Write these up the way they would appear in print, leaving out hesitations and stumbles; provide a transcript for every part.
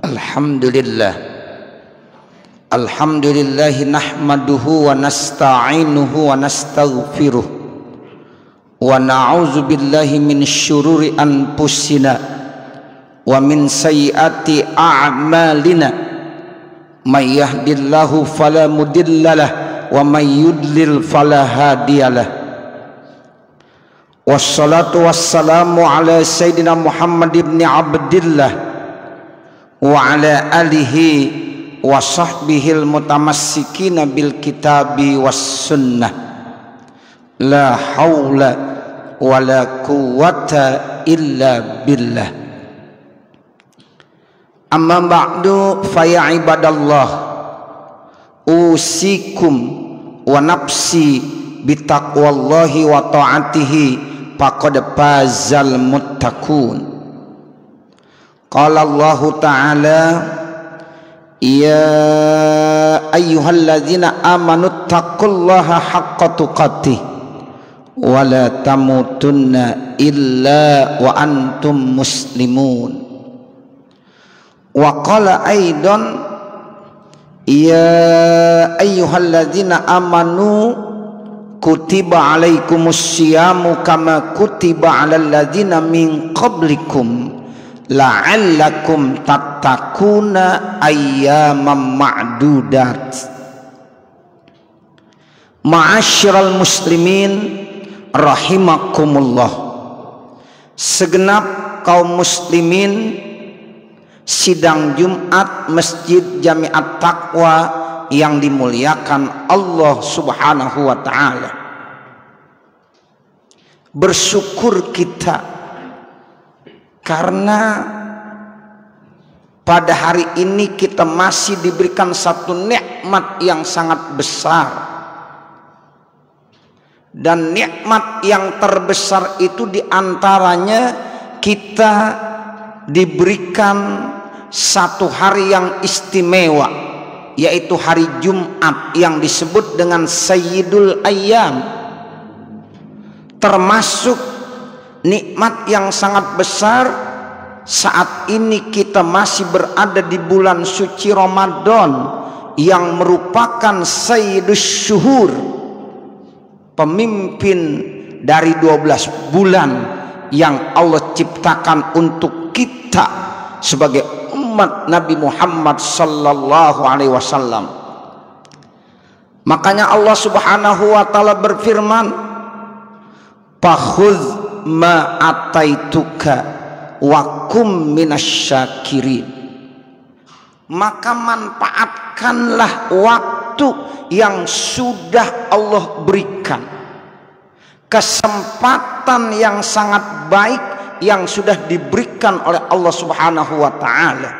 Alhamdulillah. Alhamdulillah nahmaduhu wa nasta'inuhu wa nastaghfiruh wa na'udzu billahi min syururi anfusina wa min sayyiati a'malina. May yahdihillahu fala mudhillalah wa may yudlil fala hadiyalah. Wassalatu wassalamu ala sayyidina Muhammad ibn Abdillah wa ala alihi wa sahbihil mutamassikina bil kitabi was sunnah. La hawla wa la quwwata illa billah. Amma ba'du fa ya ibadallah, usikum wa nafsi bitaqwallahi wa ta'atihi faqad fazal muttaqun. Qala Allah Ta'ala, ya ayyuhalladzina amanu taqullaha haqqa tuqatih wa la tamutunna illa wa antum muslimun. Wa qala aidan, ya ayyuhalladzina amanu kutiba alaikumus syiyamu kama kutiba alal ladzina min qablikum la'allakum tattaquna ayyaman ma'dudat. Ma'asyiral muslimin rahimakumullah. Segenap kaum muslimin sidang Jumat Masjid Jami'at Taqwa yang dimuliakan Allah Subhanahu wa ta'ala, bersyukur kita karena pada hari ini kita masih diberikan satu nikmat yang sangat besar, dan nikmat yang terbesar itu diantaranya kita diberikan satu hari yang istimewa, yaitu hari Jumat yang disebut dengan Sayyidul Ayyam. Termasuk nikmat yang sangat besar saat ini kita masih berada di bulan suci Ramadan yang merupakan Sayyidus Syuhur, pemimpin dari 12 bulan yang Allah ciptakan untuk kita sebagai umat Nabi Muhammad sallallahu alaihi wasallam. Makanya Allah Subhanahu wa taala berfirman, "Fakhudz ma ataituka wa kum minasyakirin." Maka manfaatkanlah waktu yang sudah Allah berikan, kesempatan yang sangat baik yang sudah diberikan oleh Allah Subhanahu wa taala.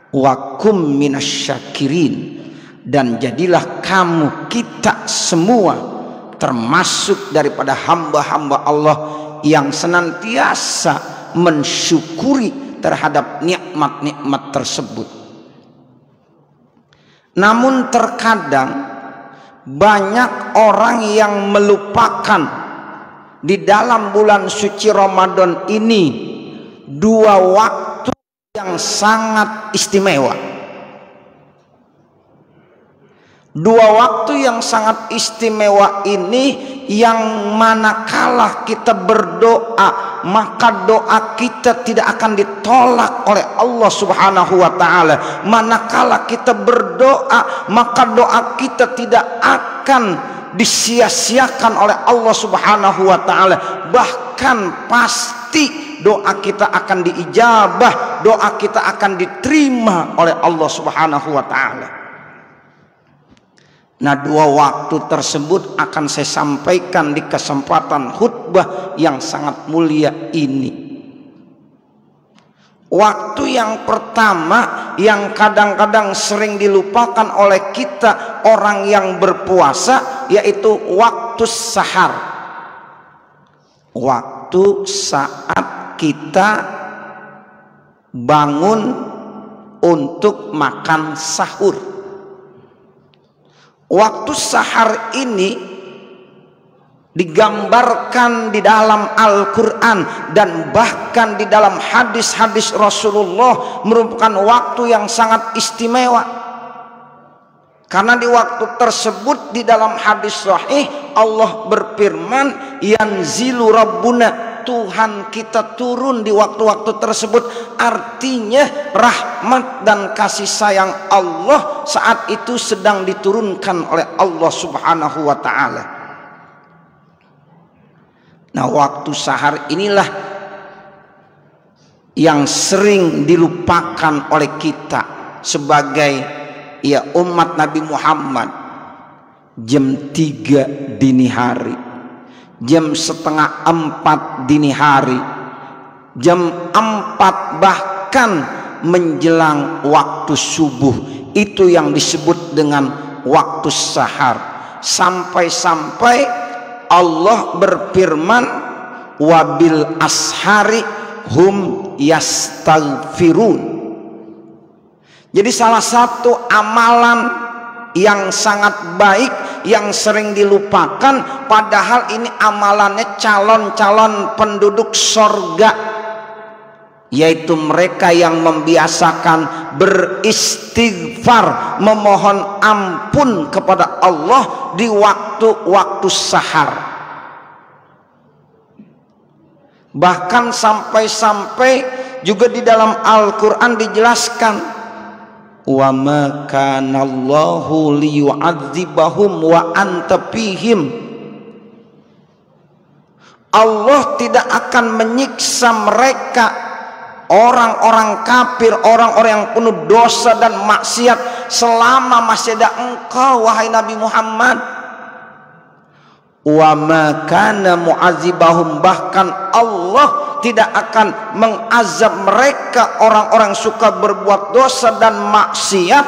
Wa kum minasyakirin, dan jadilah kamu, kita semua termasuk daripada hamba-hamba Allah yang senantiasa mensyukuri terhadap nikmat-nikmat tersebut. Namun terkadang banyak orang yang melupakan di dalam bulan suci Ramadan ini dua waktu yang sangat istimewa. Dua waktu yang sangat istimewa ini yang manakala kita berdoa, maka doa kita tidak akan ditolak oleh Allah Subhanahu wa taala. Manakala kita berdoa, maka doa kita tidak akan disia-siakan oleh Allah Subhanahu wa taala. Bahkan pasti doa kita akan diijabah, doa kita akan diterima oleh Allah Subhanahu wa taala. Nah, dua waktu tersebut akan saya sampaikan di kesempatan khutbah yang sangat mulia ini. Waktu yang pertama yang kadang-kadang sering dilupakan oleh kita orang yang berpuasa, yaitu waktu sahar. Waktu saat kita bangun untuk makan sahur. Waktu sahar ini digambarkan di dalam Al-Quran dan bahkan di dalam hadis-hadis Rasulullah merupakan waktu yang sangat istimewa. Karena di waktu tersebut di dalam hadis sahih Allah berfirman, yanzilu rabbuna, Tuhan kita turun di waktu-waktu tersebut. Artinya rahmat dan kasih sayang Allah saat itu sedang diturunkan oleh Allah Subhanahu wa ta'ala. Nah, waktu sahar inilah yang sering dilupakan oleh kita sebagai umat Nabi Muhammad. Jam 3 dini hari, jam setengah 4 dini hari, jam 4 bahkan menjelang waktu subuh, itu yang disebut dengan waktu sahar. Sampai-sampai Allah berfirman, wabil ashari hum yastaghfirun. Jadi salah satu amalan yang sangat baik yang sering dilupakan, padahal ini amalannya calon-calon penduduk sorga, yaitu mereka yang membiasakan beristighfar, memohon ampun kepada Allah di waktu-waktu sahar. Bahkan sampai-sampai juga di dalam Al-Quran dijelaskan, wa ma kana Allahu liyu'adzibahum wa anta fihim. Allah tidak akan menyiksa mereka, orang-orang kafir, orang-orang yang penuh dosa dan maksiat, selama masih ada engkau wahai Nabi Muhammad. Wa ma kana mu'adzibahum, bahkan Allah tidak akan mengazab mereka, orang-orang suka berbuat dosa dan maksiat,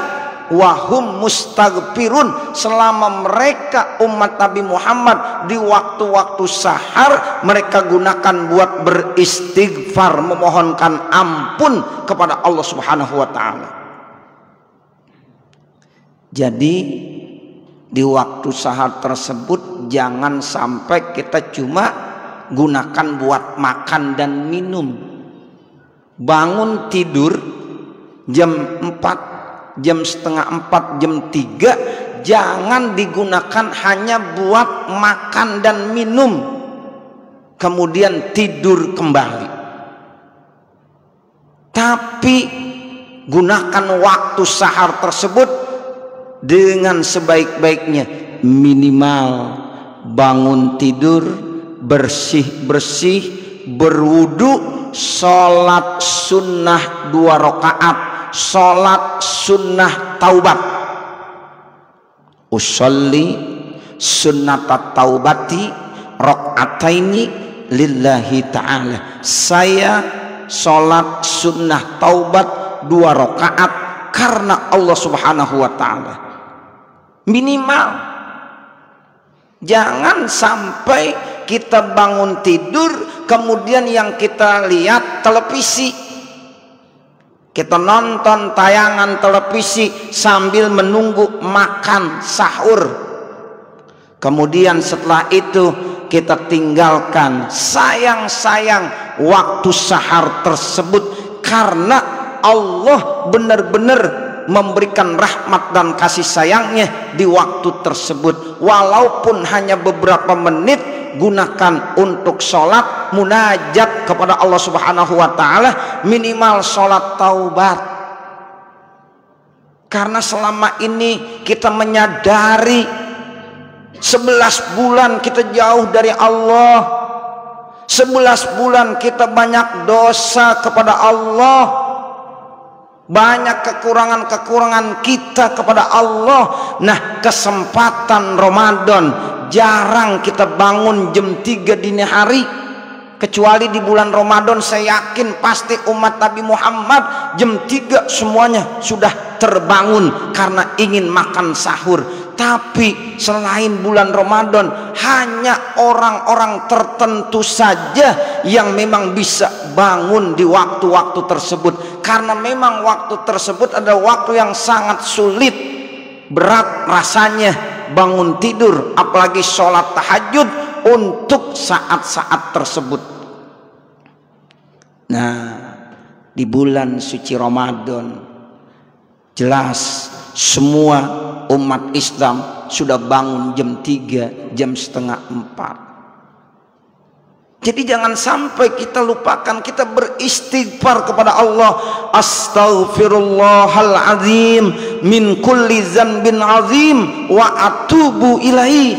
wahum mustaghfirun, selama mereka umat Nabi Muhammad di waktu-waktu sahar mereka gunakan buat beristighfar, memohonkan ampun kepada Allah Subhanahu wa ta'ala. Jadi di waktu sahar tersebut jangan sampai kita cuma gunakan buat makan dan minum. Bangun tidur jam 4, jam setengah 4, jam 3 jangan digunakan hanya buat makan dan minum kemudian tidur kembali. Tapi gunakan waktu sahar tersebut dengan sebaik-baiknya. Minimal bangun tidur, bersih-bersih, berwudu, sholat sunnah 2 rakaat, sholat sunnah taubat. Usolli sunnata taubati rakaataini lillahi ta'ala. Saya sholat sunnah taubat 2 rakaat karena Allah Subhanahu wa ta'ala. Minimal. Jangan sampai kita bangun tidur kemudian yang kita lihat televisi, kita nonton tayangan televisi sambil menunggu makan sahur. Kemudian setelah itu kita tinggalkan sayang-sayang waktu sahar tersebut, karena Allah benar-benar memberikan rahmat dan kasih sayangnya di waktu tersebut. Walaupun hanya beberapa menit, gunakan untuk sholat munajat kepada Allah Subhanahu wa ta'ala, minimal sholat taubat. Karena selama ini kita menyadari 11 bulan kita jauh dari Allah, 11 bulan kita banyak dosa kepada Allah, banyak kekurangan-kekurangan kita kepada Allah. Nah, kesempatan Ramadan jarang kita bangun jam 3 dini hari. Kecuali di bulan Ramadan, saya yakin pasti umat Nabi Muhammad jam 3 semuanya sudah terbangun karena ingin makan sahur. Tapi selain bulan Ramadan, hanya orang-orang tertentu saja yang memang bisa bangun di waktu-waktu tersebut. Karena memang waktu tersebut ada waktu yang sangat sulit, berat rasanya bangun tidur, apalagi sholat tahajud untuk saat-saat tersebut. Nah, di bulan suci Ramadan jelas semua umat Islam sudah bangun jam 3, jam setengah 4. Jadi jangan sampai kita lupakan, kita beristighfar kepada Allah. Astaghfirullahaladzim min kulli dzambin azim wa atubu ilaih.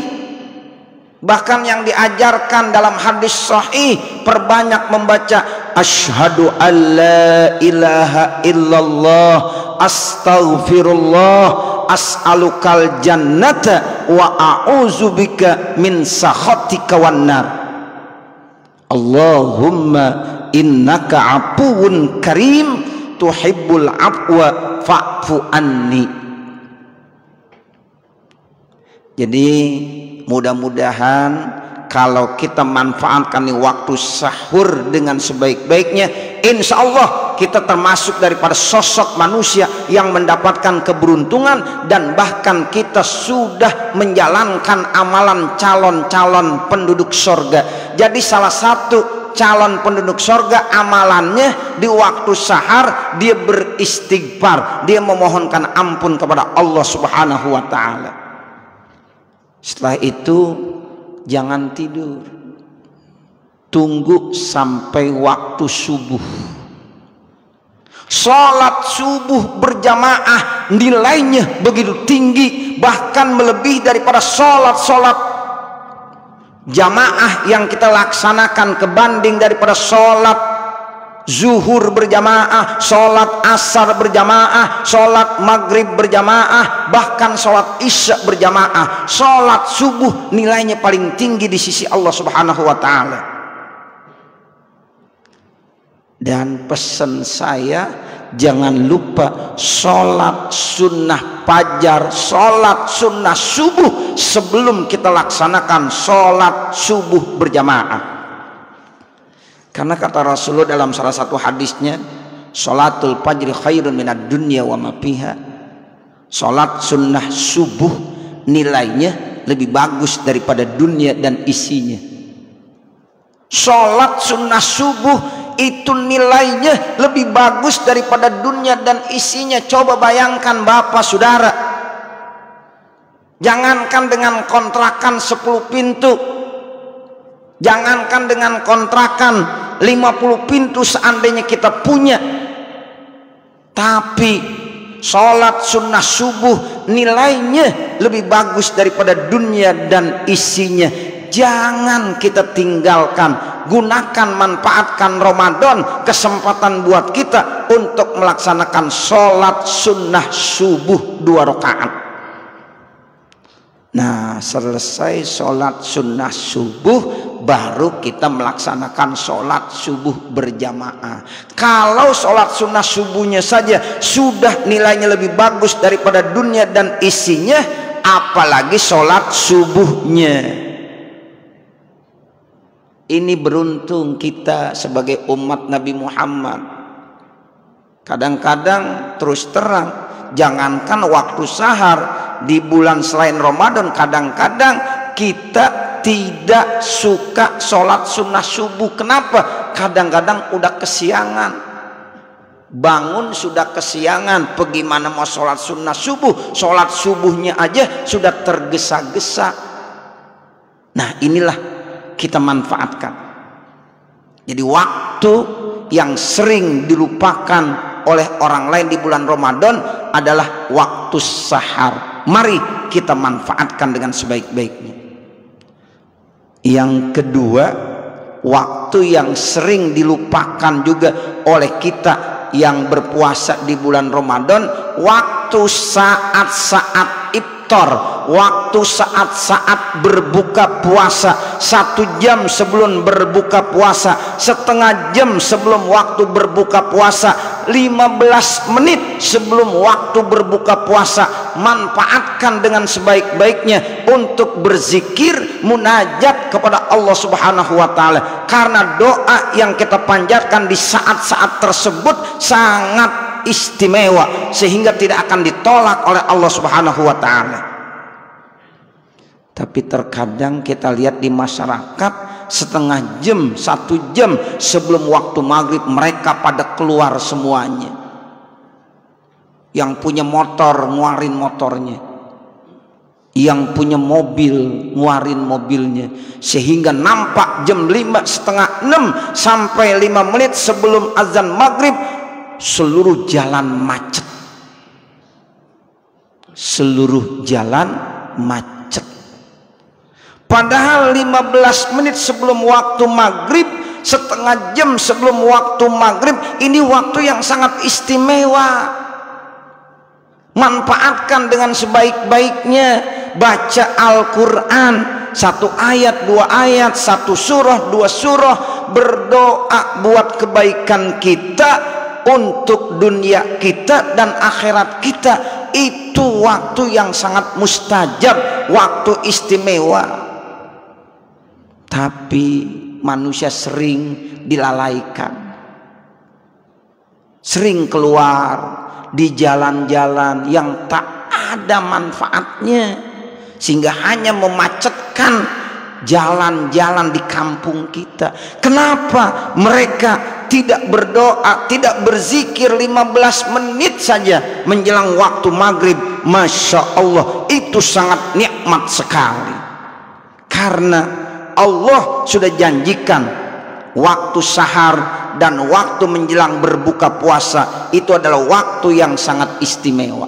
Bahkan yang diajarkan dalam hadis sahih, perbanyak membaca asyhadu alla ilaha illallah astaghfirullah as'alukal jannata wa a'udzubika min sakhatika wan nar. Allahumma innaka afuwun karim tuhibbul afwa fa'fu anni. Jadi mudah-mudahan kalau kita manfaatkan nih waktu sahur dengan sebaik-baiknya, insya Allah kita termasuk daripada sosok manusia yang mendapatkan keberuntungan, dan bahkan kita sudah menjalankan amalan calon-calon penduduk sorga. Jadi salah satu calon penduduk sorga amalannya di waktu sahar dia beristighfar, dia memohonkan ampun kepada Allah Subhanahu wa ta'ala. Setelah itu jangan tidur, tunggu sampai waktu subuh. Sholat subuh berjamaah nilainya begitu tinggi, bahkan melebihi daripada sholat-sholat jamaah yang kita laksanakan, kebanding daripada sholat zuhur berjamaah, sholat asar berjamaah, sholat maghrib berjamaah, bahkan sholat isya berjamaah. Sholat subuh nilainya paling tinggi di sisi Allah Subhanahu wa ta'ala. Dan pesan saya, jangan lupa sholat sunnah fajar, sholat sunnah subuh sebelum kita laksanakan sholat subuh berjamaah. Karena kata Rasulullah dalam salah satu hadisnya, sholatul fajri khairun minad dunya wa ma fiha. Sholat sunnah subuh nilainya lebih bagus daripada dunia dan isinya. Sholat sunnah subuh itu nilainya lebih bagus daripada dunia dan isinya. Coba bayangkan Bapak Saudara, jangankan dengan kontrakan 10 pintu, jangankan dengan kontrakan 50 pintu seandainya kita punya, tapi sholat sunnah subuh nilainya lebih bagus daripada dunia dan isinya. Jangan kita tinggalkan, gunakan, manfaatkan Ramadan, kesempatan buat kita untuk melaksanakan sholat sunnah subuh 2 rakaat. Nah, selesai sholat sunnah subuh, baru kita melaksanakan sholat subuh berjamaah. Kalau sholat sunnah subuhnya saja sudah nilainya lebih bagus daripada dunia dan isinya, apalagi sholat subuhnya. Ini beruntung kita sebagai umat Nabi Muhammad. Kadang-kadang terus terang, jangankan waktu sahar, di bulan selain Ramadan kadang-kadang kita tidak suka sholat sunnah subuh. Kenapa? Kadang-kadang udah kesiangan, bangun sudah kesiangan, pergi mana mau sholat sunnah subuh, sholat subuhnya aja sudah tergesa-gesa. Nah, inilah kita manfaatkan. Jadi waktu yang sering dilupakan oleh orang lain di bulan Ramadan adalah waktu sahar. Mari kita manfaatkan dengan sebaik-baiknya. Yang kedua, waktu yang sering dilupakan juga oleh kita yang berpuasa di bulan Ramadan, waktu saat-saat iftar, waktu saat-saat berbuka puasa. 1 jam sebelum berbuka puasa, setengah jam sebelum waktu berbuka puasa, 15 menit sebelum waktu berbuka puasa, manfaatkan dengan sebaik-baiknya untuk berzikir, munajat kepada Allah Subhanahu wa ta'ala. Karena doa yang kita panjatkan di saat-saat tersebut sangat istimewa, sehingga tidak akan ditolak oleh Allah Subhanahu wa ta'ala. Tapi terkadang kita lihat di masyarakat, setengah jam, 1 jam sebelum waktu maghrib mereka pada keluar semuanya. Yang punya motor nguarin motornya, yang punya mobil nguarin mobilnya, sehingga nampak jam 5, setengah 6 sampai 5 menit sebelum azan maghrib seluruh jalan macet. Seluruh jalan macet. Padahal 15 menit sebelum waktu maghrib, setengah jam sebelum waktu maghrib, ini waktu yang sangat istimewa. Manfaatkan dengan sebaik-baiknya. Baca Al-Quran, 1 ayat, 2 ayat, 1 surah, 2 surah. Berdoa buat kebaikan kita, untuk dunia kita dan akhirat kita. Itu waktu yang sangat mustajab, waktu istimewa. Tapi manusia sering dilalaikan, sering keluar di jalan-jalan yang tak ada manfaatnya, sehingga hanya memacetkan jalan-jalan di kampung kita. Kenapa mereka tidak berdoa, tidak berzikir 15 menit saja menjelang waktu maghrib? Masya Allah, itu sangat nikmat sekali. Karena Allah sudah janjikan waktu sahar dan waktu menjelang berbuka puasa itu adalah waktu yang sangat istimewa.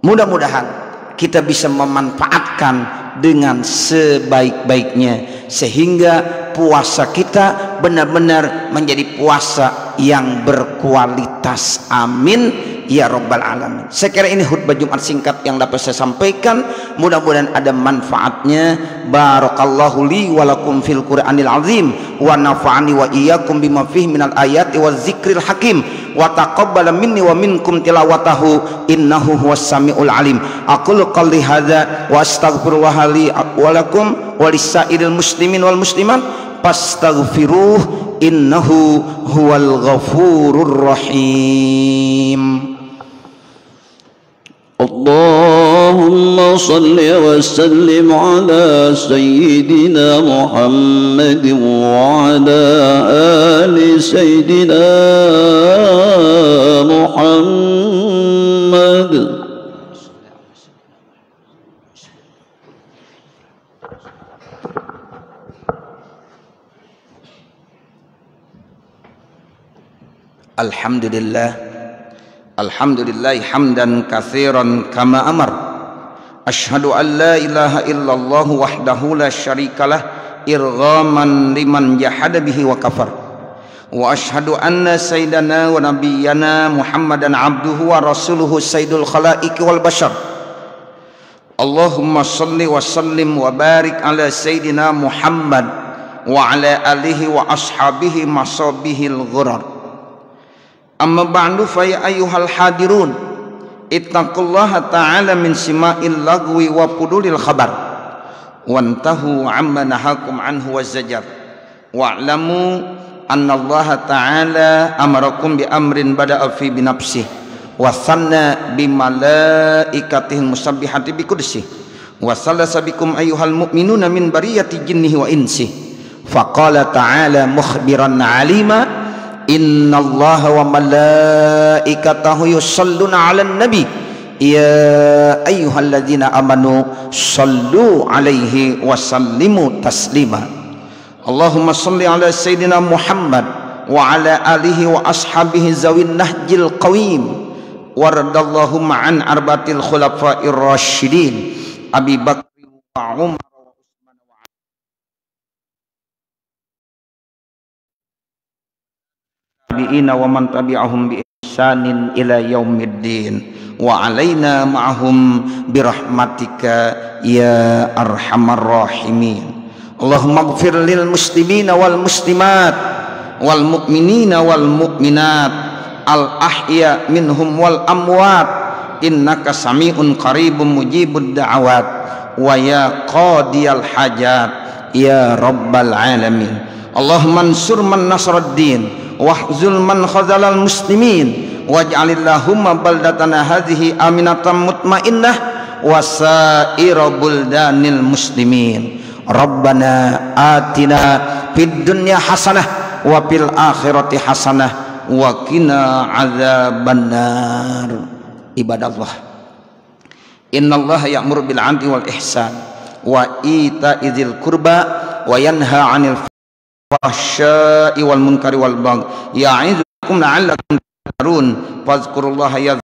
Mudah-mudahan kita bisa memanfaatkan dengan sebaik-baiknya, sehingga puasa kita benar-benar menjadi puasa yang berkualitas. Amin ya rabbal alamin. Saya kira ini khutbah Jumat singkat yang dapat saya sampaikan, mudah-mudahan ada manfaatnya. Barakallahu li wa lakum fil Qur'anil azim wa nafa'ani wa iyyakum bima fihi minal ayati waz zikril hakim wa taqabbala minni wa minkum tilawatahu innahu huwas samiul alim. Aqulu qouli hadza wa astaghfirullah li wa lakum wa lisairil muslimin wal muslimat fastaghfiruh innahu huwal ghafurur rahim. Allahumma salli wa sallim ala sayyidina Muhammad wa ala ali sayyidina Muhammad. Alhamdulillah, alhamdulillah hamdan katsiran kama amar. Asyhadu an la ilaha illallah wahdahu la syarikalah irghaman liman jahada bihi wa kafar. Wa asyhadu anna sayyidana wa nabiyyana Muhammadan abduhu wa rasuluhu sayyidul khalaiqi wal bashar. Allahumma salli wa sallim wa barik ala sayyidina Muhammad wa ala alihi wa ashabihi masabihil ghurar. Amma ba'du fa ya ayyuhal hadirun ittaqullaha ta'ala min sima'il lagwi wa pudulil khabar wantahu amma nahakum anhu wazzajar wa'lamu anna Allah ta'ala amarakum bi amrin bada'a fi binafsih wa thanna bi malaikatihil musabbihati bi qudsih wa salasa bikum ayyuhal mu'minuna min bariyati jinnihi wa insih faqala ta'ala mukhbiran 'alima innallaha wa malaikatahu yusalluna 'alan nabi ya ayyuhalladzina amanu sallu 'alaihi wa sallimu taslima. Allahumma shalli 'ala sayyidina Muhammad wa 'ala alihi wa ashabihi zawin nahjil qawim waradallahumma an arba'atil khulafa'ir rasyidin Abi Bakr wa Umar wa man tabi'ahum bi ihsanin ila yaumiddin wa alaina ma'ahum birahmatika ya arhamar rahimin. Allahumma ighfir lil muslimina wal muslimat wal mu'minina wal mu'minat al ahya minhum wal amwat innaka sami'un qaribun mujibud da'awat wa ya qadiyal hajat ya rabbal alamin. Allahumma ansur man nasraddin wahzul man khazalal muslimin waj'alillahumma baldatana hadhihi aminatan mutmainnah wa saira buldanil muslimin. Rabbana atina fid dunya hasanah wa fil akhirati hasanah wa qina adzabannar. Ibadallah, innallaha ya'muru bil 'adli wal ihsan wa ita'i dzil qurba wa yanha 'anil fahsya'i wal munkari wal baghi ya'idukum la'allakum tadhakkarun. Fadhkurullaha